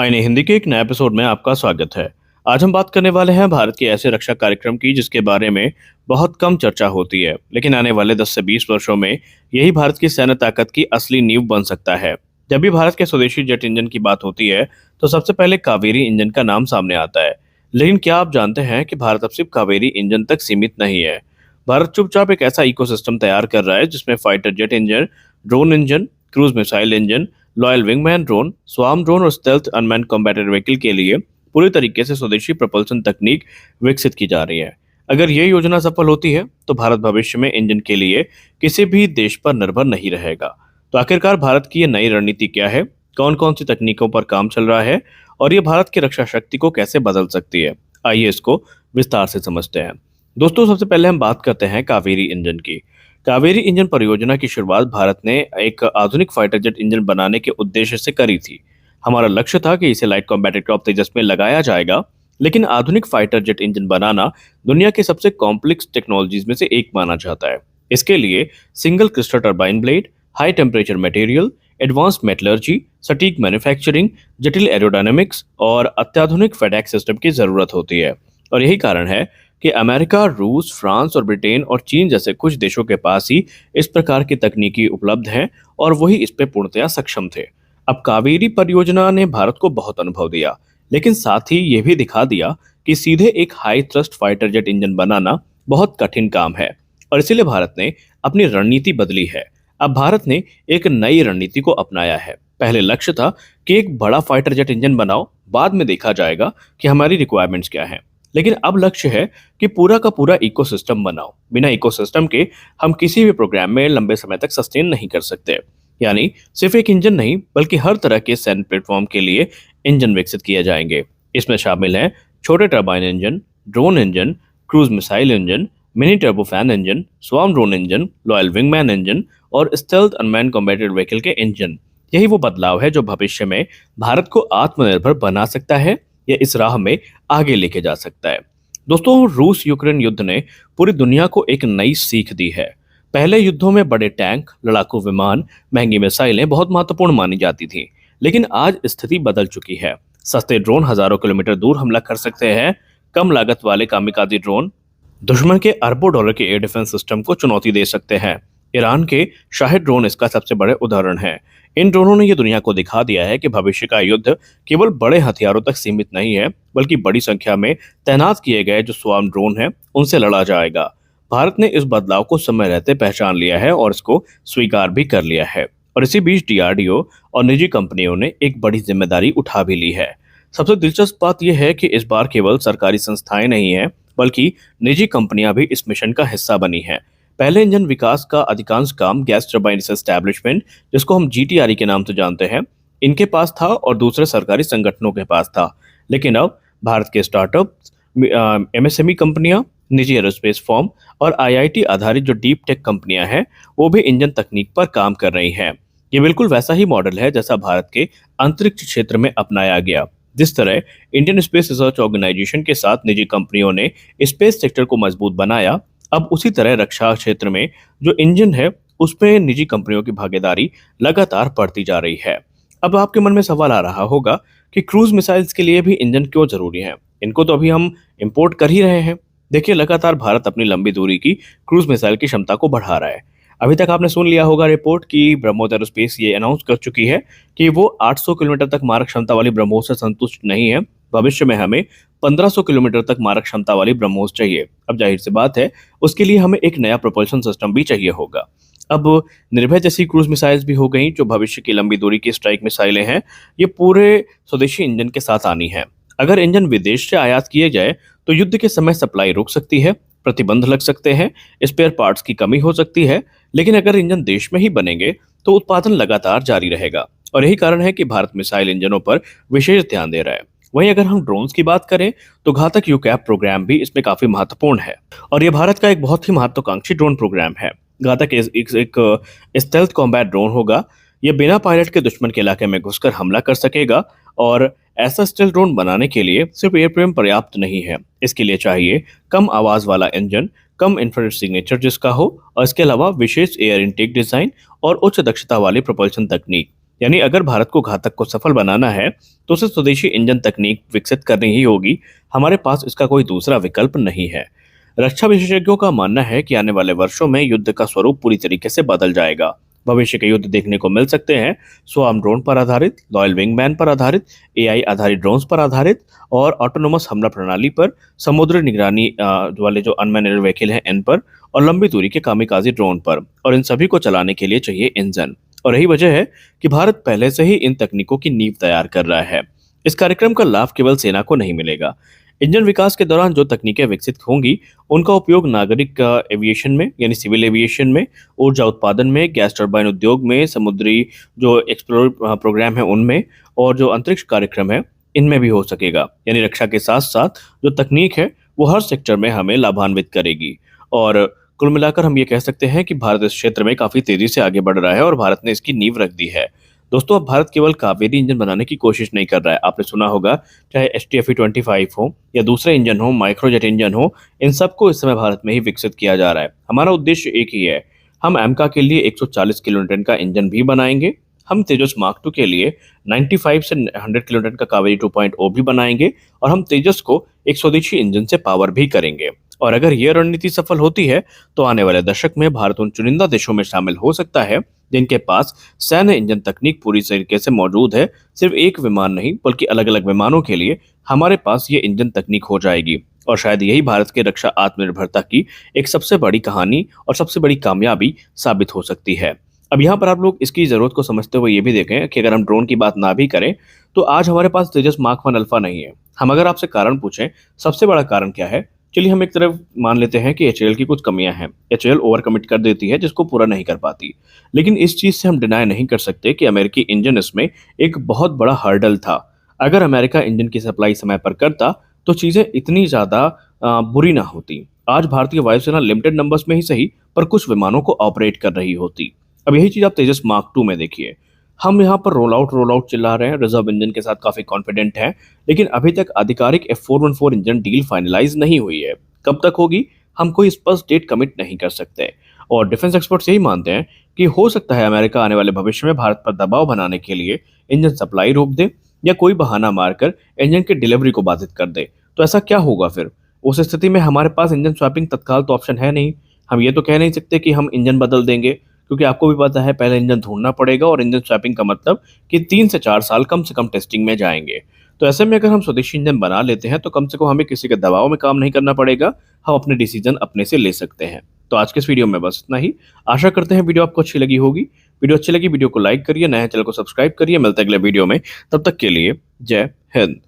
आईने हिंदी के एक नए एपिसोड में आपका स्वागत है। आज हम बात करने वाले हैं भारत के ऐसे रक्षा कार्यक्रम की जिसके बारे में बहुत कम चर्चा होती है, लेकिन आने वाले 10 से 20 वर्षों में यही भारत की सैन्य ताकत की असली नींव बन सकता है। जब भी भारत के स्वदेशी जेट इंजन की बात होती है, तो सबसे पहले कावेरी इंजन का नाम सामने आता है। लेकिन क्या आप जानते हैं कि भारत अब सिर्फ कावेरी इंजन तक सीमित नहीं है। भारत चुपचाप एक ऐसा इकोसिस्टम तैयार कर रहा है जिसमें fighter jet engine, drone engine, cruise missile engine, loyal wingman drone, swarm drone और स्टेल्थ अनमैन्ड कॉम्बैटेड व्हीकल के लिए पूरी तरीके से स्वदेशी propulsion तकनीक विकसित की जा रही है। अगर ये योजना सफल होती है तो भारत भविष्य में इंजन के लिए किसी भी देश पर निर्भर नहीं रहेगा। तो आखिरकार भारत की ये नई रणनीति क्या है, कौन कौन सी तकनीकों पर काम चल रहा है और ये भारत की रक्षा शक्ति को कैसे बदल सकती है, आइए इसको विस्तार से समझते हैं। दोस्तों, सबसे पहले हम बात करते हैं कावेरी इंजन की। कावेरी इंजन परियोजना की शुरुआत भारत ने एक आधुनिक फाइटर जेट इंजन बनाने के उद्देश्य से करी थी। हमारा लक्ष्य था कि इसे लाइट कॉम्बैट एयरक्राफ्ट तेजस में लगाया जाएगा, लेकिन आधुनिक फाइटर जेट इंजन बनाना दुनिया के सबसे कॉम्प्लेक्स टेक्नोलॉजीज में से एक माना जाता है। इसके लिए single crystal turbine blade, high temperature material, advance metallurgy, सटीक मैन्युफैक्चरिंग, जटिल एरोडायनामिक्स और अत्याधुनिक फेडेक सिस्टम की जरूरत होती है। और यही कारण है कि अमेरिका, रूस, फ्रांस और ब्रिटेन और चीन जैसे कुछ देशों के पास ही इस प्रकार की तकनीकी उपलब्ध हैं और वही इस पे पूर्णतया सक्षम थे। अब कावेरी परियोजना ने भारत को बहुत अनुभव दिया, लेकिन साथ ही ये भी दिखा दिया कि सीधे एक high thrust fighter jet engine बनाना बहुत कठिन काम है और इसीलिए भारत ने अपनी रणनीति बदली है। अब भारत ने एक नई रणनीति को अपनाया है। पहले लक्ष्य था कि एक बड़ा फाइटर जेट इंजन बनाओ, बाद में देखा जाएगा कि हमारी रिक्वायरमेंट्स क्या हैं। लेकिन अब लक्ष्य है कि पूरा का पूरा इकोसिस्टम बनाओ। बिना इकोसिस्टम के हम किसी भी प्रोग्राम में लंबे समय तक सस्टेन नहीं कर सकते। यानी सिर्फ एक इंजन नहीं, बल्कि हर तरह के सैन्य प्लेटफॉर्म के लिए इंजन विकसित किए जाएंगे। इसमें शामिल हैं छोटे turbine engine, drone engine, cruise missile engine, mini turbofan engine, swarm drone engine, loyal wingman engine और स्टेल्थ अनमैन्ड कॉम्बैटेड व्हीकल के इंजन। यही वो बदलाव है जो भविष्य में भारत को आत्मनिर्भर बना सकता है या इस राह में आगे लेके जा सकता है। दोस्तों, रूस यूक्रेन युद्ध ने पूरी दुनिया को एक नई सीख दी है। पहले युद्धों में बड़े टैंक, लड़ाकू विमान, महंगी मिसाइलें बहुत महत्वपूर्ण मानी जाती थी, लेकिन आज स्थिति बदल चुकी है। सस्ते ड्रोन हजारों किलोमीटर दूर हमला कर सकते हैं। कम लागत वाले कामिकाजी ड्रोन दुश्मन के अरबों डॉलर के एयर डिफेंस सिस्टम को चुनौती दे सकते हैं। ईरान के शाहिद ड्रोन इसका सबसे बड़े उदाहरण है। इन ड्रोनों ने यह दुनिया को दिखा दिया है कि भविष्य का युद्ध केवल बड़े हथियारों तक सीमित नहीं है, बल्कि बड़ी संख्या में तैनात किए गए जो स्वार्म ड्रोन हैं उनसे लड़ा जाएगा। भारत ने इस बदलाव को समय रहते पहचान लिया है और इसको स्वीकार भी कर लिया है। और इसी बीच डीआरडीओ और निजी कंपनियों ने एक बड़ी जिम्मेदारी उठा भी ली है। सबसे दिलचस्प बात यह है कि इस बार केवल सरकारी संस्थाएं नहीं हैं, बल्कि निजी कंपनियां भी इस मिशन का हिस्सा बनी हैं। पहले इंजन विकास का अधिकांश काम गैस टरबाइन एस्टैब्लिशमेंट, जिसको हम जीटीआरई के नाम से जानते हैं, इनके पास था और दूसरे सरकारी संगठनों के पास था। लेकिन अब भारत के स्टार्टअप, एमएसएमई कंपनियां, निजी एरोस्पेस फर्म और आईआईटी आधारित जो डीप टेक कंपनियां हैं, वो भी इंजन तकनीक पर काम कर रही हैं। ये बिल्कुल वैसा ही मॉडल है जैसा भारत के अंतरिक्ष क्षेत्र में अपनाया गया। जिस तरह इंडियन स्पेस रिसर्च ऑर्गेनाइजेशन के साथ निजी कंपनियों ने स्पेस सेक्टर को मजबूत बनाया, अब उसी तरह रक्षा क्षेत्र में जो इंजन है उसमें निजी कंपनियों की भागीदारी लगातार बढ़ती जा रही है। अब आपके मन में सवाल आ रहा होगा कि क्रूज मिसाइल्स के लिए भी इंजन क्यों जरूरी है। इनको तो अभी हम इंपोर्ट कर ही रहे हैं। देखिए, लगातार भारत अपनी लंबी दूरी की क्रूज मिसाइल की क्षमता को बढ़ा रहा है। अभी तक आपने सुन लिया होगा रिपोर्ट कि ब्रह्मोस एरोस्पेस ये अनाउंस कर चुकी है कि वो 800 किलोमीटर तक मारक क्षमता वाली ब्रह्मोस से संतुष्ट नहीं है। भविष्य में हमें 1500 किलोमीटर तक मारक क्षमता वाली ब्रह्मोस चाहिए। अब जाहिर सी बात है, उसके लिए हमें एक नया प्रोपल्शन सिस्टम भी चाहिए होगा। अब निर्भय जैसी क्रूज मिसाइल्स भी हो गई जो भविष्य की लंबी दूरी की स्ट्राइक मिसाइलें हैं, ये पूरे स्वदेशी इंजन के साथ आनी है। अगर इंजन विदेश से आयात किए जाए तो युद्ध के समय सप्लाई रुक सकती है, प्रतिबंध लग सकते हैं, स्पेयर पार्ट्स की कमी हो सकती है। लेकिन अगर इंजन देश में ही बनेंगे तो उत्पादन लगातार जारी रहेगा और यही कारण है कि भारत मिसाइल इंजनों पर विशेष ध्यान दे रहा है। वहीं अगर हम ड्रोन्स की बात करें तो घातक यूकैप प्रोग्राम भी इसमें काफी महत्वपूर्ण है और ये भारत का एक बहुत ही महत्वाकांक्षी ड्रोन प्रोग्राम है। घातक एक स्टेल्थ कॉम्बैट ड्रोन होगा। ये बिना पायलट के दुश्मन के इलाके में घुसकर हमला कर सकेगा और ऐसा स्टेल्थ ड्रोन बनाने के लिए सिर्फ एयरफ्रेम पर्याप्त नहीं है। इसके लिए चाहिए कम आवाज वाला इंजन, कम इंफ्रारेड सिग्नेचर जिसका हो, और इसके अलावा विशेष एयर इनटेक डिजाइन और उच्च दक्षता वाली प्रोपल्शन तकनीक। यानी अगर भारत को घातक को सफल बनाना है तो उसे स्वदेशी इंजन तकनीक विकसित करनी ही होगी। हमारे पास इसका कोई दूसरा विकल्प नहीं है। रक्षा विशेषज्ञों का मानना है कि आने वाले वर्षों में युद्ध का स्वरूप पूरी तरीके से बदल जाएगा। भविष्य के युद्ध देखने को मिल सकते हैं स्वार्म ड्रोन पर आधारित, लॉयल विंगमैन पर आधारित, एआई आधारित ड्रोन्स पर आधारित और ऑटोनोमस हमला प्रणाली पर, समुद्र निगरानी वाले जो अनमैन्ड व्हीकल हैं इन पर, और लंबी दूरी के कामिकाजी ड्रोन पर। और इन सभी को चलाने के लिए चाहिए इंजन। और यही वजह है कि भारत पहले से ही इन तकनीकों की नींव तैयार कर रहा है। इस कार्यक्रम का लाभ केवल सेना को नहीं मिलेगा। इंजन विकास के दौरान जो तकनीकें विकसित होंगी उनका उपयोग नागरिक एविएशन में यानी सिविल एविएशन में, ऊर्जा उत्पादन में, गैस टरबाइन उद्योग में, समुद्री जो एक्सप्लोर प्रोग्राम है उनमें, और जो अंतरिक्ष कार्यक्रम है इनमें भी हो सकेगा। यानी रक्षा के साथ साथ जो तकनीक है वो हर सेक्टर में हमें लाभान्वित करेगी। और कुल मिलाकर हम ये कह सकते हैं कि भारत इस क्षेत्र में काफी तेजी से आगे बढ़ रहा है और भारत ने इसकी नींव रख दी है। दोस्तों, अब भारत केवल कावेरी इंजन बनाने की कोशिश नहीं कर रहा है। आपने सुना होगा, चाहे HTFE-25 हो या दूसरे इंजन हो, माइक्रोजेट इंजन हो, इन सबको इस समय भारत में ही विकसित किया जा रहा है। हमारा उद्देश्य एक ही है, हम एमका के लिए 140 किलोन्यूटन का इंजन भी बनाएंगे। हम तेजस मार्क 2 के लिए 95 से 100 किलोन्यूटन का कावेरी 2.0 भी बनाएंगे। और हम तेजस को एक स्वदेशी इंजन से पावर भी करेंगे। और अगर ये रणनीति सफल होती है तो आने वाले दशक में भारत उन चुनिंदा देशों में शामिल हो सकता है जिनके पास सैन्य इंजन तकनीक पूरी तरीके से मौजूद है। सिर्फ एक विमान नहीं बल्कि अलग अलग विमानों के लिए हमारे पास ये इंजन तकनीक हो जाएगी। और शायद यही भारत के रक्षा आत्मनिर्भरता की एक सबसे बड़ी कहानी और सबसे बड़ी कामयाबी साबित हो सकती है। अब यहाँ पर आप लोग इसकी जरूरत को समझते हुए ये भी देखें कि अगर हम ड्रोन की बात ना भी करें तो आज हमारे पास तेजस मार्क 1 अल्फा नहीं है। हम अगर आपसे कारण पूछें सबसे बड़ा कारण क्या है, चलिए हम एक तरफ मान लेते हैं कि HAL की कुछ कमियां हैं। HAL ओवर कमिट कर देती है जिसको पूरा नहीं कर पाती। लेकिन इस चीज से हम डिनाई नहीं कर सकते कि अमेरिकी इंजन इसमें एक बहुत बड़ा हर्डल था। अगर अमेरिका इंजन की सप्लाई समय पर करता तो चीजें इतनी ज्यादा बुरी ना होती। आज भारतीय वायुसेना लिमिटेड नंबर्स में ही सही पर कुछ विमानों को ऑपरेट कर रही होती। अब यही चीज आप तेजस मार्क 2 में देखिए। हम यहाँ पर रोल आउट चिल्ला रहे हैं, रिजर्व इंजन के साथ काफी कॉन्फिडेंट हैं, लेकिन अभी तक आधिकारिक F414 इंजन डील फाइनलाइज नहीं हुई है। कब तक होगी हम कोई स्पष्ट डेट कमिट नहीं कर सकते। और डिफेंस एक्सपर्ट्स यही मानते हैं कि हो सकता है अमेरिका आने वाले भविष्य में भारत पर दबाव बनाने के लिए इंजन सप्लाई रोक दे या कोई बहाना मारकर इंजन की डिलीवरी को बाधित कर दे। तो ऐसा क्या होगा फिर? उस स्थिति में हमारे पास इंजन स्वैपिंग तत्काल तो ऑप्शन है नहीं। हम ये तो कह नहीं सकते कि हम इंजन बदल देंगे, क्योंकि आपको भी पता है पहले इंजन ढूंढना पड़ेगा और इंजन स्वैपिंग का मतलब कि 3 से 4 साल कम से कम टेस्टिंग में जाएंगे। तो ऐसे में अगर हम स्वदेशी इंजन बना लेते हैं तो कम से कम हमें किसी के दबाव में काम नहीं करना पड़ेगा। हम अपने डिसीजन अपने से ले सकते हैं। तो आज के इस वीडियो में बस इतना ही। आशा करते हैं वीडियो आपको अच्छी लगी होगी। वीडियो अच्छी लगी वीडियो को लाइक करिए, नए चैनल को सब्सक्राइब करिए। मिलते हैं अगले वीडियो में, तब तक के लिए जय हिंद।